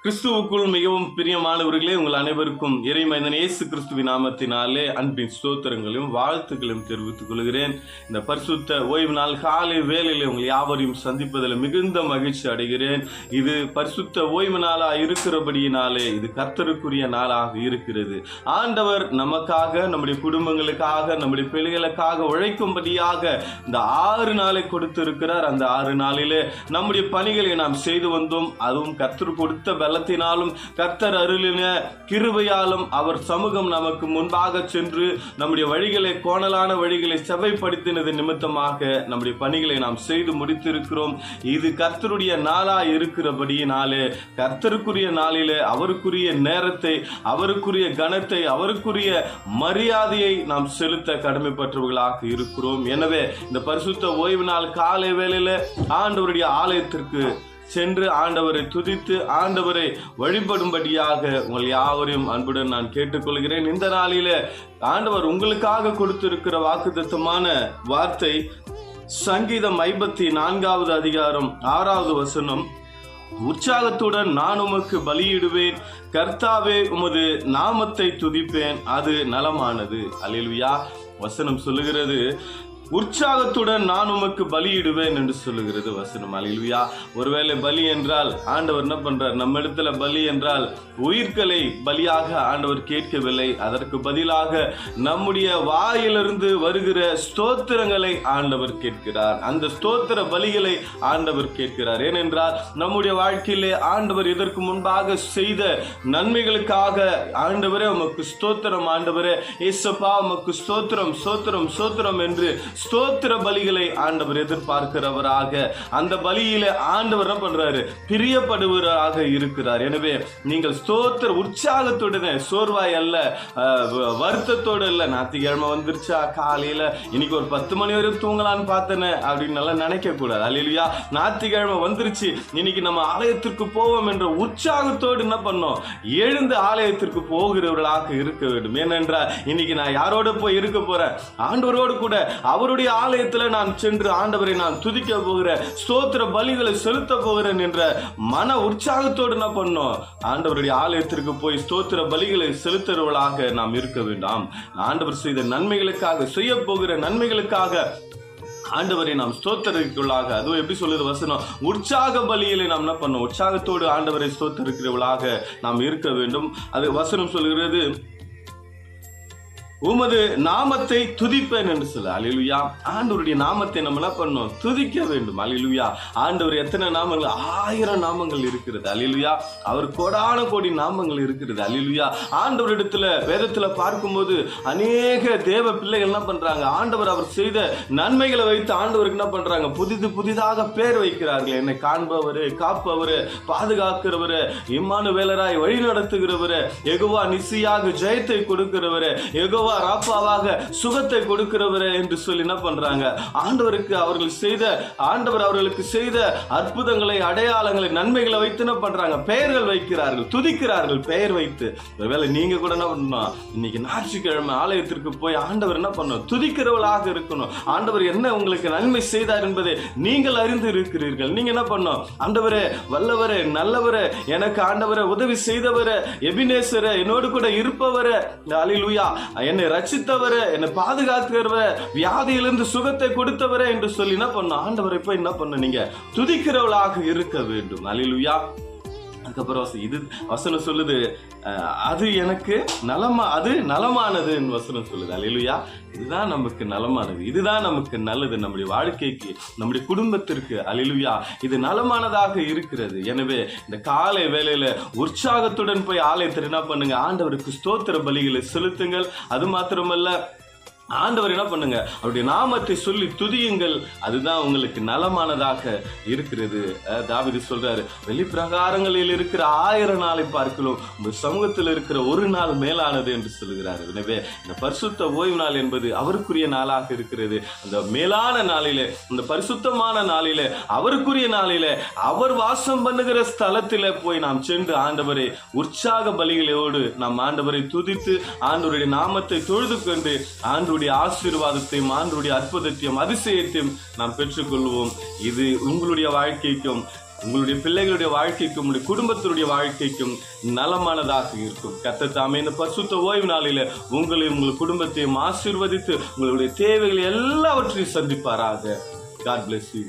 கிறிஸ்துவுக்குள் மிகவும் பிரியமானவர்களே, உங்கள் அனைவருக்கும் இறைமைந்தன் இயேசு கிறிஸ்துவின் நாமத்தினாலே அன்பின் ஸ்தோத்திரங்களையும் வாழ்த்துக்களையும் தெரிவித்துக் கொள்கிறேன். இந்த பரிசுத்த ஓய்வு நாள் காலை வேளையிலே உங்கள் யாவரையும் சந்திப்பதில் மிகுந்த மகிழ்ச்சி அடைகிறேன். இது பரிசுத்த ஓய்வு நாளாக இருக்கிறபடியினாலே இது கர்த்தருக்குரிய நாளாக இருக்கிறது. ஆண்டவர் நமக்காக, நம்முடைய குடும்பங்களுக்காக, நம்முடைய பிள்ளைகளுக்காக உழைக்கும்படியாக இந்த 6 நாளை கொடுத்திருக்கிறார். அந்த 6 நாளிலே நம்முடைய பணிகளை நாம் செய்து வந்தோம். அதுவும் கர்த்தர் கொடுத்த பலத்தினாலும் கர்த்தர் அருளின கிருபையாலும் அவர் சமூகம் நமக்கு முன்பாக சென்று நம்முடைய வழிகளை, கோணலான வழிகளை செவ்வைப்படுத்தினது நிமித்தமாக நம்முடைய பணிகளை நாம் செய்து முடித்திருக்கிறோம். இது கர்த்தருடைய நாளா இருக்கிறபடியினாலே கர்த்தருக்குரிய நாளிலே அவருக்குரிய நேரத்தை, அவருக்குரிய கனத்தை, அவருக்குரிய மரியாதையை நாம் செலுத்த கடமைப்பட்டவர்களாக இருக்கிறோம். எனவே இந்த பரிசுத்த ஓய்வு நாள் காலை வேளையில ஆண்டவருடைய ஆலயத்திற்கு சென்று ஆண்டவரை துதித்து ஆண்டவரை வழிபடும்படியாக உங்கள் யாவரையும் அன்புடன் நான் கேட்டுக்கொள்கிறேன். இந்த நாளிலே ஆண்டவர் உங்களுக்காக கொடுத்திருக்கிற வாக்குத்தத்தமான வார்த்தை சங்கீதம் 54வது அதிகாரம் 6வது வசனம். உற்சாகத்துடன் நான் உமக்கு பலியிடுவேன், கர்த்தாவே உமது நாமத்தை துதிப்பேன், அது நலமானது. அல்லேலூயா. வசனம் சொல்லுகிறது, உற்சாகத்துடன் நான் உமக்கு பலியிடுவேன் என்று சொல்லுகிறது வசனம். அல்லேலூயா. ஒருவேளை பலி என்றால் ஆண்டவர் என்ன பண்றார்? நம்ம இடத்துல பலி என்றால் உயிர்களை பலியாக ஆண்டவர் கேட்கவில்லை. அதற்கு பதிலாக நம்முடைய வாயிலிருந்து வருகிற ஸ்தோத்திரங்களை ஆண்டவர் கேட்கிறார். அந்த ஸ்தோத்திர பலிகளை ஆண்டவர் கேட்கிறார். ஏனென்றால் நம்முடைய வாழ்க்கையிலே ஆண்டவர் இதற்கு முன்பாக செய்த நன்மைகளுக்காக ஆண்டவரே உமக்கு ஸ்தோத்திரம், ஆண்டவரே இயேசுப்பா உமக்கு ஸ்தோத்திரம், ஸ்தோத்திரம், ஸ்தோத்திரம் என்று ஸ்தோத்திர பலிகளை ஆண்டவர் எதிர்பார்க்கிறவராக, அந்த பலியில ஆண்டவர் என்ன பண்றாரு? பிரியப்படுவராக இருக்கிறார். எனவே நீங்கள் ஸ்தோத்திர உற்சாகத்துடனே, சோர்வாய் அல்ல, வருத்தத்தோடு இல்ல, ஞாயிற்றுக்கிழமை வந்துருச்சா காலையில இன்னைக்கு ஒரு 10 மணி வரையும் தூங்கலான்னு பார்த்தேன்னு அப்படின்னு நல்லா நினைக்க கூடாது. அல்லேலூயா. ஞாயிற்றுக்கிழமை வந்துருச்சு, இன்னைக்கு நம்ம ஆலயத்திற்கு போவோம் என்ற உற்சாகத்தோடு என்ன பண்ணோம்? எழுந்து ஆலயத்திற்கு போகிறவர்களாக இருக்க வேண்டும். ஏனென்றால் இன்னைக்கு நான் யாரோட போய் இருக்க போறேன்? ஆண்டவரோடு கூட அவருடைய ஆலயத்தில் நான் சென்று ஆண்டவரை நான் துதிக்க போகிறேன், ஸ்தோத்திர பலிகளை செலுத்த போகிறேன் என்ற மன உற்சாகத்தோடு என்ன பண்ணோம்? ஆண்டவருடைய ஆலயத்திற்கு போய் ஸ்தோத்திர பலிகளை செலுத்துறவர்களாக நாம் இருக்க வேண்டாம். ஆண்டவர் செய்த நன்மைகளுக்காக, செய்ய போகிற நன்மைகளுக்காக ஆண்டவரை நாம் ஸ்தோத்தரிக்கிறவர்களாக, அதுவும் எப்படி சொல்லுது வசனம்? உற்சாக பலியிலே நாம் என்ன பண்ணோம்? உற்சாகத்தோடு ஆண்டவரை ஸ்தோத்தரிக்கிறவர்களாக நாம் இருக்க வேண்டும். அது வசனம் சொல்கிறது, உமது நாமத்தை துதிப்பேன் என்று சொல்ல. அல்லேலூயா. ஆண்டவருடைய நாமத்தை நம்ம என்ன பண்ணோம்? துதிக்க வேண்டும். அல்லேலூயா. ஆண்டவர் எத்தனை நாமங்கள்? 1000 நாமங்கள் இருக்கிறது. அல்லேலூயா. அவர் கோடான கோடி நாமங்கள் இருக்கிறது. அல்லேலூயா. ஆண்டவரிடத்துல வேதத்துல பார்க்கும்போது அநேக தேவ பிள்ளைகள் என்ன பண்றாங்க? ஆண்டவர் அவர் செய்த நன்மைகளை வைத்து ஆண்டவருக்கு என்ன பண்றாங்க? புதிதாக பேர் வைக்கிறார்கள். என்னை காண்பவரு, காப்பவரு, பாதுகாக்கிறவரு, இம்மானுவேலராய் வழி நடத்துகிறவரு, யெகோவா நிசியாக ஜெயத்தை கொடுக்கிறவரு, யெகோவா ராப்பாவாக சுகத்தை கொடுக்கிறவரே என்று சொல்லி என்ன பண்றாங்க? ஆண்டவருக்கு ஆண்டவர் அவர்களுக்கு செய்த அற்புதங்களை, அடையாளங்களை, நன்மைகளை வைத்து என்ன பண்றாங்க? பெயர்கள் வைக்கிறார்கள், துதிக்கிறார்கள் பெயர் வைத்து. ஒருவேளை நீங்க கூட என்ன பண்ணணும்? இன்னைக்கு ஞாயிற்றுக்கிழமை ஆலயத்திற்கு போய் ஆண்டவர் என்ன பண்ணணும்? துதிக்கிறவர்களாக இருக்கணும். ஆண்டவர் என்ன உங்களுக்கு நன்மை செய்தார் என்பதை நீங்கள் அறிந்து இருக்கிறீர்கள். நீங்க என்ன பண்ணணும்? ஆண்டவரே வல்லவரே, நல்லவரே, எனக்கு ஆண்டவரே உதவி செய்தவரே, எபினேசரே, என்னோடு கூட இருப்பவரே, அல்லேலூயா, என்னை ரட்சித்தவரே, என்னை பாதுகாக்கிறவரே, வியாதியிலிருந்து சுகத்தை கொடுத்தவரே என்று சொல்லி என்ன பண்ண? ஆண்டவரை போய் என்ன பண்ண? நீங்க துதிக்கிறவளாக இருக்க வேண்டும். அல்லேலூயா. அதுக்கப்புறம் இது வசனம் சொல்லுது, அது எனக்கு அது நலமானது வசனம் சொல்லுது. அல்லேலூயா. இதுதான் நமக்கு நலமானது, இதுதான் நமக்கு நல்லது, நம்முடைய வாழ்க்கைக்கு, நம்முடைய குடும்பத்திற்கு. அல்லேலூயா. இது நலமானதாக இருக்கிறது. எனவே இந்த காலை வேளையில உற்சாகத்துடன் போய் ஆலயத்தில் என்ன பண்ணுங்க? ஆண்டவருக்கு ஸ்தோத்திர பலிகளை செலுத்துங்கள். அது மாத்திரமல்ல, ஆண்டவர் என்ன பண்ணுங்க? அவருடைய நாமத்தை சொல்லி துதியுங்கள். அதுதான் உங்களுக்கு நலமானதாக இருக்கிறது. தாவீது சொல்றாரு, வெளிப்பிரகாரங்களில் இருக்கிற 1000 நாளை பார்க்கலாம் உங்கள் சமூகத்தில் இருக்கிற ஒரு நாள் மேலானது என்று சொல்லுகிறார். எனவே இந்த பரிசுத்த ஓய்வு நாள் என்பது அவருக்குரிய நாளாக இருக்கிறது. அந்த மேலான நாளிலே, இந்த பரிசுத்தமான நாளிலே, அவருக்குரிய நாளிலே, அவர் வாசம் பண்ணுகிற ஸ்தலத்திலே போய் நாம் சென்று ஆண்டவரை உற்சாக பலிகளோடு நாம் ஆண்டவரை துதித்து ஆண்டவருடைய நாமத்தை தொழுது கொண்டு ஆண்டவருடைய ஆசீர்வாதத்தையும் ஆண்டவருடைய அற்புதத்தையும் அதிசயத்தையும் நாம் பெற்றுக்கொள்வோம். இது உங்களுடைய வாழ்க்கைக்கும் உங்களுடைய பிள்ளைகளுடைய வாழ்க்கைக்கும் உங்களுடைய குடும்பத்தினுடைய வாழ்க்கைக்கும் நலமானதாக இருக்கும். கர்த்தர் தாமே இந்த பரிசுத்த ஓய்வு நாளில உங்களையும் உங்கள் குடும்பத்தையும் ஆசீர்வதித்து உங்களுடைய தேவைகள் எல்லாவற்றையும் சந்திப்பாராக. God bless you.